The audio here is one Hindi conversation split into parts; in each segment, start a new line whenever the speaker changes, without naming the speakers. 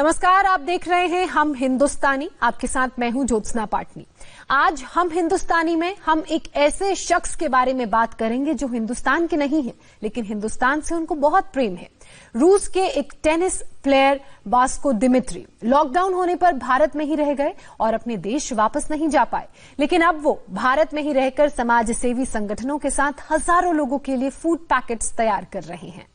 नमस्कार, आप देख रहे हैं हम हिंदुस्तानी। आपके साथ मैं हूं ज्योत्सना पाटनी। आज हम हिंदुस्तानी में हम एक ऐसे शख्स के बारे में बात करेंगे जो हिंदुस्तान के नहीं है, लेकिन हिंदुस्तान से उनको बहुत प्रेम है। रूस के एक tennis player Vasco Dmitri lockdown होने पर भारत में ही रह गए और अपने देश वापस नहीं जा पाए, लेकिन अब वो भारत में ही रहकर समाज सेवी संगठनों के साथ हजारों लोगों के लिए फूड पैकेट्स तैयार कर रहे हैं।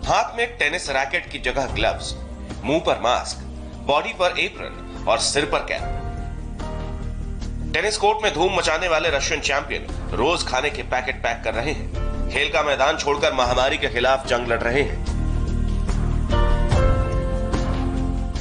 हाथ में टेनिस रैकेट की जगह ग्लव्स, मुंह पर मास्क, बॉडी पर एप्रन और सिर पर कैप। टेनिस कोर्ट में धूम मचाने वाले रशियन चैंपियन रोज खाने के पैकेट पैक कर रहे हैं। खेल का मैदान छोड़कर महामारी के खिलाफ जंग लड़ रहे हैं।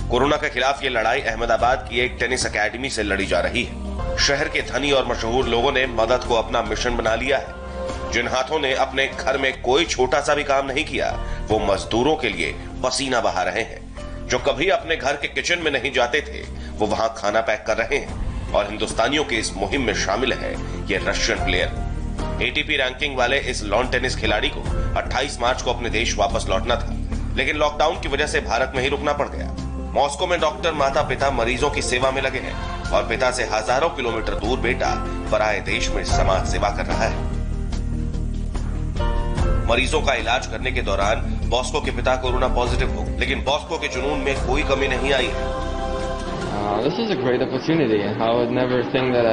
कोरोना के खिलाफ ये लड़ाई अहमदाबाद की एक टेनिस एकेडमी से लड़ी जा रही है। शहर के धनी और मशहूर लोगों ने मदद को अपना मिशन बना लिया है। जिन हाथों ने अपने घर में कोई छोटा सा भी काम नहीं किया, वो मजदूरों के लिए पसीना बहा रहे हैं। जो कभी अपने घर के किचन में नहीं जाते थे, वो वहां खाना पैक कर रहे हैं। और हिंदुस्तानियों की इस मुहिम में शामिल है ये रशियन प्लेयर। एटीपी रैंकिंग वाले इस लॉन टेनिस खिलाड़ी को 28 मार्च को अपने देश वापस लौटना था, लेकिन लॉकडाउन की वजह से भारत में ही रुकना पड़ गया। मॉस्को में डॉक्टर, माता पिता मरीजों की सेवा में लगे हैं और पिता से हजारों किलोमीटर दूर बेटा पराये देश में समाज सेवा कर रहा है। मरीजों का इलाज करने के दौरान बॉस्को के पिता कोरोना पॉजिटिव हो, लेकिन बॉस्को के जुनून में कोई कमी नहीं आई है।
This is a great opportunity. I would never think that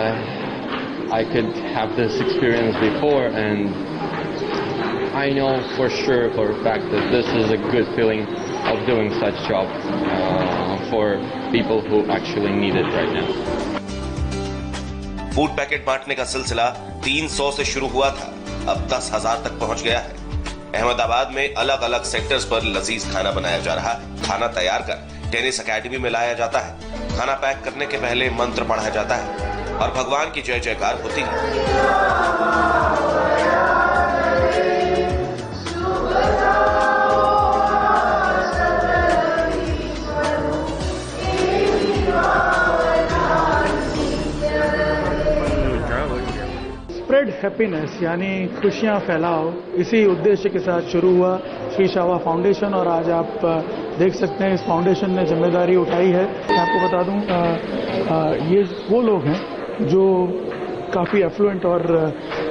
I could have this experience before, and I know for sure, for a fact, that this is a good feeling of doing such job for people who actually need it right now.
Food packet बांटने का सिलसिला 300 से शुरू हुआ था, अब 10,000 तक पहुंच गया है। अहमदाबाद में अलग अलग सेक्टर्स पर लजीज खाना बनाया जा रहा है। खाना तैयार कर टेनिस एकेडमी में लाया जाता है। खाना पैक करने के पहले मंत्र पढ़ा जाता है और भगवान की जय जयकार होती है।
स्प्रेड हैप्पीनेस यानी खुशियां फैलाओ, इसी उद्देश्य के साथ शुरू हुआ श्री शावा फाउंडेशन। और आज आप देख सकते हैं इस फाउंडेशन ने जिम्मेदारी उठाई है। मैं आपको बता दूं, ये वो लोग हैं जो काफ़ी एफ्लुएंट और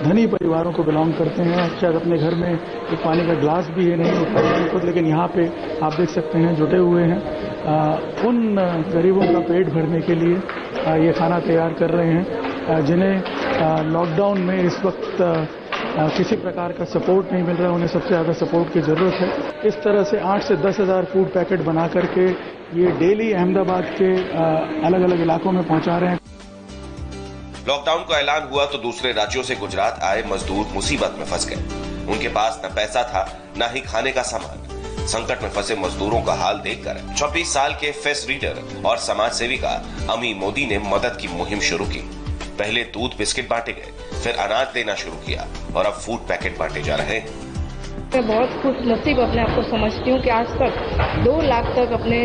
धनी परिवारों को बिलोंग करते हैं। शायद अपने घर में एक पानी का ग्लास भी ये नहीं उठाते खुद, लेकिन यहाँ पे आप देख सकते हैं जुटे हुए हैं। उन गरीबों का पेट भरने के लिए ये खाना तैयार कर रहे हैं जिन्हें लॉकडाउन में इस वक्त किसी प्रकार का सपोर्ट नहीं मिल रहा है। उन्हें सबसे ज़्यादा सपोर्ट की ज़रूरत है। इस तरह से 8 से 10 हज़ार फूड पैकेट बना करके ये डेली अहमदाबाद के अलग अलग इलाकों में पहुंचा रहे हैं।
लॉकडाउन का ऐलान हुआ तो दूसरे राज्यों से गुजरात आए मजदूर मुसीबत में फंस गए। उनके पास न पैसा था, न ही खाने का सामान। संकट में फंसे मजदूरों का हाल देखकर 26 साल के फेस रीडर और समाज सेविका अमी मोदी ने मदद की मुहिम शुरू की। पहले दूध बिस्किट बांटे गए, फिर अनाज देना शुरू किया और अब फूड पैकेट बांटे जा रहे हैं।
मैं बहुत खुश नसीब अपने आप को समझती हूँ कि आज तक 2 लाख तक अपने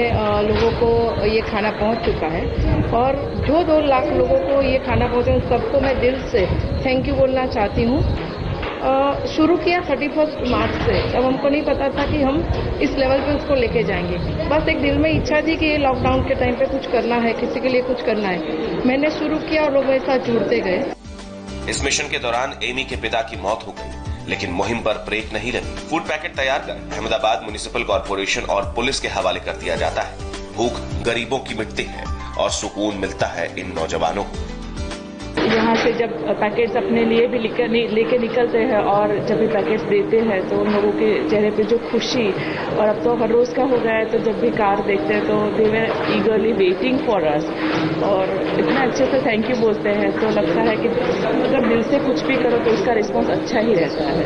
लोगों को ये खाना पहुँच चुका है। और जो 2 लाख लोगों को ये खाना पहुँचे उन सबको मैं दिल से थैंक यू बोलना चाहती हूँ। शुरू किया 31 मार्च से, जब हमको नहीं पता था कि हम इस लेवल पे उसको लेके जाएंगे। बस एक दिल में इच्छा थी कि ये लॉकडाउन के टाइम पे कुछ करना है, किसी के लिए कुछ करना है। मैंने शुरू किया और लोग मेरे साथ जुड़ते गए।
इस मिशन के दौरान एमी के पिता की मौत हो गई, लेकिन मुहिम पर ब्रेक नहीं लगी। फूड पैकेट तैयार कर अहमदाबाद म्युनिसिपल कॉर्पोरेशन और पुलिस के हवाले कर दिया जाता है। भूख गरीबों की मिटती है और सुकून मिलता है इन नौजवानों को।
यहाँ से जब पैकेट्स अपने लिए भी लेके निकलते हैं और जब भी पैकेट्स देते हैं तो उन लोगों के चेहरे पे जो खुशी, और अब तो हर रोज का हो गया है, तो जब भी कार देखते हैं तो दे वर ईगरली वेटिंग फॉर अस और इतना अच्छे से थैंक यू बोलते हैं। तो लगता है कि अगर दिल से कुछ भी करो तो उसका रिस्पॉन्स अच्छा ही रहता है।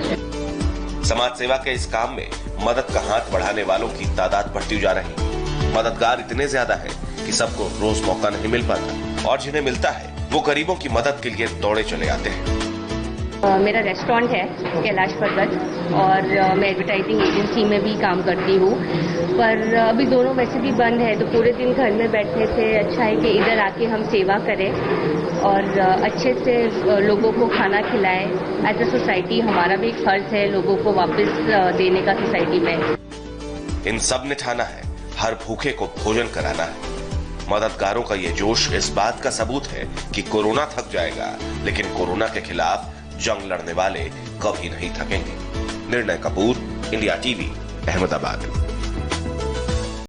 समाज सेवा के इस काम में मदद का हाथ बढ़ाने वालों की तादाद बढ़ती जा रही है। मददगार इतने ज्यादा है कि सबको रोज मौका नहीं मिल पाता, और जिन्हें मिलता है वो गरीबों की मदद के लिए दौड़े चले आते हैं।
मेरा रेस्टोरेंट है कैलाश पर्वत और मैं एडवर्टाइजिंग एजेंसी में भी काम करती हूँ। पर अभी दोनों वैसे भी बंद है, तो पूरे दिन घर में बैठने से अच्छा है कि इधर आके हम सेवा करें और अच्छे से लोगों को खाना खिलाएं। एज अ सोसाइटी हमारा भी एक फर्ज है लोगों को वापस देने का सोसाइटी में।
इन सब ने ठाना है हर भूखे को भोजन कराना है। मददगारों का ये जोश इस बात का सबूत है कि कोरोना थक जाएगा, लेकिन कोरोना के खिलाफ जंग लड़ने वाले कभी नहीं थकेंगे। निर्णय कपूर, इंडिया टीवी, अहमदाबाद।